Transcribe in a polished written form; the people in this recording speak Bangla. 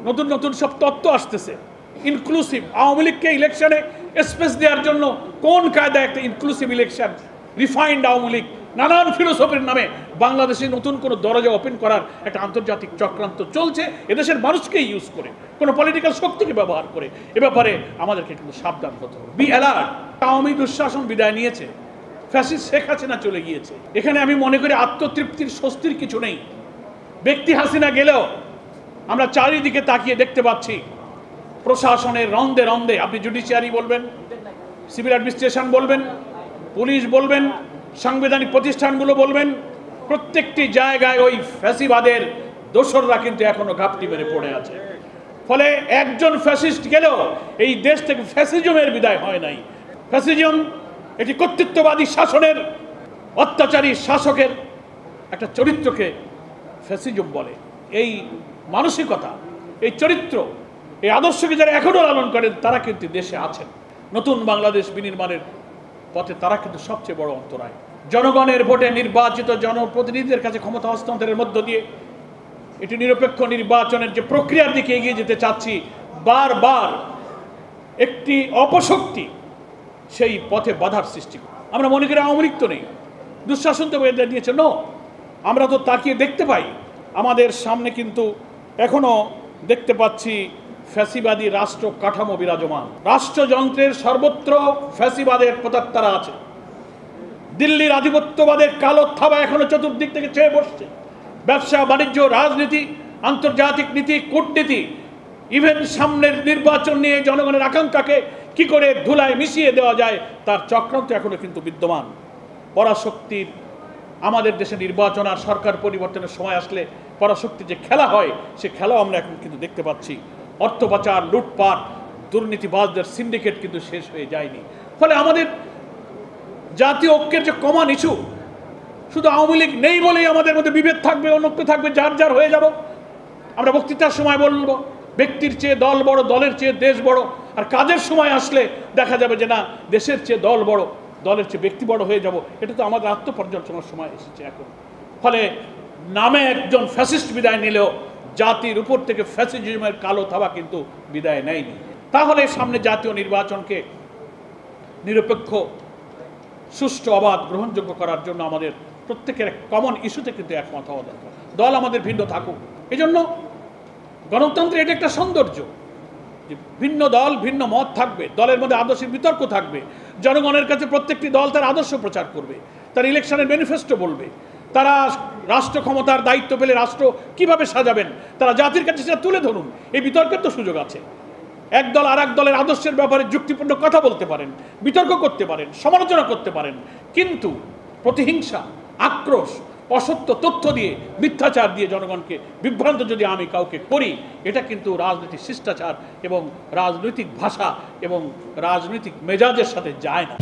নতুন নতুন সব তত্ত্ব আসতেছে ইনক্লুসিভ। আওয়ামী লীগকে ইলেকশনে স্পেস দেওয়ার জন্য কোন কায়দায় একটা inclusive election, refined Awami League, নানান ফিলোসফির নামে বাংলাদেশে নতুন কোনো দরজা ওপেন করার একটা আন্তর্জাতিক চক্রান্ত চলছে, এদেশের মানুষকেই ইউজ করে, কোনো পলিটিক্যাল শক্তিকে ব্যবহার করে। এ ব্যাপারে আমাদেরকে কিন্তু সাবধান হতে হবে, বি অ্যালার্ট। আওয়ামী দুঃশাসন বিদায় নিয়েছে, ফ্যাসিস্ট শেখ হাসিনা চলে গিয়েছে। এখানে আমি মনে করি আত্মতৃপ্তির স্বস্তির কিছু নেই। ব্যক্তি হাসিনা গেলেও আমরা চারিদিকে তাকিয়ে দেখতে পাচ্ছি প্রশাসনের রন্দে রন্দে, আপনি জুডিশিয়ারি বলবেন, সিভিল অ্যাডমিনিস্ট্রেশন বলবেন, পুলিশ বলবেন, সাংবিধানিক প্রতিষ্ঠানগুলো বলবেন, প্রত্যেকটি জায়গায় ওই ফ্যাসিবাদের দোসররা কিন্তু এখনো ঘাপটি মেরে পড়ে আছে। ফলে একজন ফ্যাসিস্ট গেলেও এই দেশ থেকে ফ্যাসিজমের বিদায় হয় নাই। ফ্যাসিজম এটি কর্তৃত্ববাদী শাসনের, অত্যাচারী শাসকের একটা চরিত্রকে ফ্যাসিজম বলে। এই মানসিকতা, এই চরিত্র, এই আদর্শকে যারা এখনও লালন করেন তারা কিন্তু দেশে আছেন। নতুন বাংলাদেশ বিনির্মাণের পথে তারা কিন্তু সবচেয়ে বড় অন্তরায়। জনগণের ভোটে নির্বাচিত জনপ্রতিনিধিদের কাছে ক্ষমতা হস্তান্তরের মধ্য দিয়ে এটি নিরপেক্ষ নির্বাচনের যে প্রক্রিয়ার দিকে এগিয়ে যেতে চাচ্ছি, বারবার একটি অপশক্তি সেই পথে বাধার সৃষ্টি করে। আমরা মনে করি আওয়ামী লীগ তো নেই, দুঃশাসন তো বেঁধে দিয়েছে। নো, আমরা তো তাকিয়ে দেখতে পাই আমাদের সামনে কিন্তু এখনো দেখতে পাচ্ছি ফ্যাসিবাদী রাষ্ট্র কাঠামো বিরাজমান। রাষ্ট্রযন্ত্রের সর্বত্র ফ্যাসিবাদের প্রতাত্তারা আছে। দিল্লির আধিপত্যবাদের কালো থাবা এখনো চতুর্দিক থেকে চেয়ে বসছে। ব্যবসা বাণিজ্য, রাজনীতি, আন্তর্জাতিক নীতি, কূটনীতি, ইভেন সামনের নির্বাচন নিয়ে জনগণের আকাঙ্ক্ষাকে কি করে ধুলায় মিশিয়ে দেওয়া যায় তার চক্রান্ত এখনো কিন্তু বিদ্যমান। পরাশক্তির আমাদের দেশে নির্বাচন আর সরকার পরিবর্তনের সময় আসলে পরাশক্তি যে খেলা হয় সে খেলাও আমরা এখন কিন্তু দেখতে পাচ্ছি। অর্থ পাচার, লুটপাট, দুর্নীতিবাজদের সিন্ডিকেট কিন্তু শেষ হয়ে যায়নি। ফলে আমাদের জাতীয় ঐক্যের যে কমন ইস্যু, শুধু আওয়ামী লীগ নেই বলেই আমাদের মধ্যে বিভেদ থাকবে, অনৈক্য থাকবে, যার যার হয়ে যাব। আমরা বক্তৃতার সময় বলবো ব্যক্তির চেয়ে দল বড়, দলের চেয়ে দেশ বড়, আর কাজের সময় আসলে দেখা যাবে যে না, দেশের চেয়ে দল বড়, দলের চেয়ে ব্যক্তি বড় হয়ে যাব। এটা তো আমাদের আত্মপর্যালোচনার সময় এসেছে এখন। ফলে নামে একজন ফ্যাসিস্ট বিদায় নিলেও জাতির উপর থেকে ফ্যাসিজমের কালো থাবা কিন্তু বিদায় নেয়নি। তাহলে সামনে জাতীয় নির্বাচনকে নিরপেক্ষ, সুষ্ঠু, অবাধ, গ্রহণযোগ্য করার জন্য আমাদের প্রত্যেকের কমন ইস্যুতে কিন্তু একমত হওয়া দরকার। দল আমাদের ভিন্ন থাকুক, এই জন্য গণতন্ত্রের এটা একটা সৌন্দর্য যে ভিন্ন দল, ভিন্ন মত থাকবে, দলের মধ্যে আদর্শিক বিতর্ক থাকবে। জনগণের কাছে প্রত্যেকটি দল তার আদর্শ প্রচার করবে, তার ইলেকশনের ম্যানিফেস্টো বলবে, তারা রাষ্ট্র ক্ষমতার দায়িত্ব পেলে রাষ্ট্র কিভাবে সাজাবেন তারা জাতির কাছে সেটা তুলে ধরুন। এই বিতর্কের তো সুযোগ আছে। এক দল আর এক দলের আদর্শের ব্যাপারে যুক্তিপূর্ণ কথা বলতে পারেন, বিতর্ক করতে পারেন, সমালোচনা করতে পারেন, কিন্তু প্রতিহিংসা, আক্রোশ, অসত্য তথ্য দিয়ে, মিথ্যাচার দিয়ে জনগণকে বিভ্রান্ত যদি আমি কাউকে করি, এটা কিন্তু রাজনৈতিক শিষ্টাচার এবং রাজনৈতিক ভাষা এবং রাজনৈতিক মেজাজের সাথে যায় না।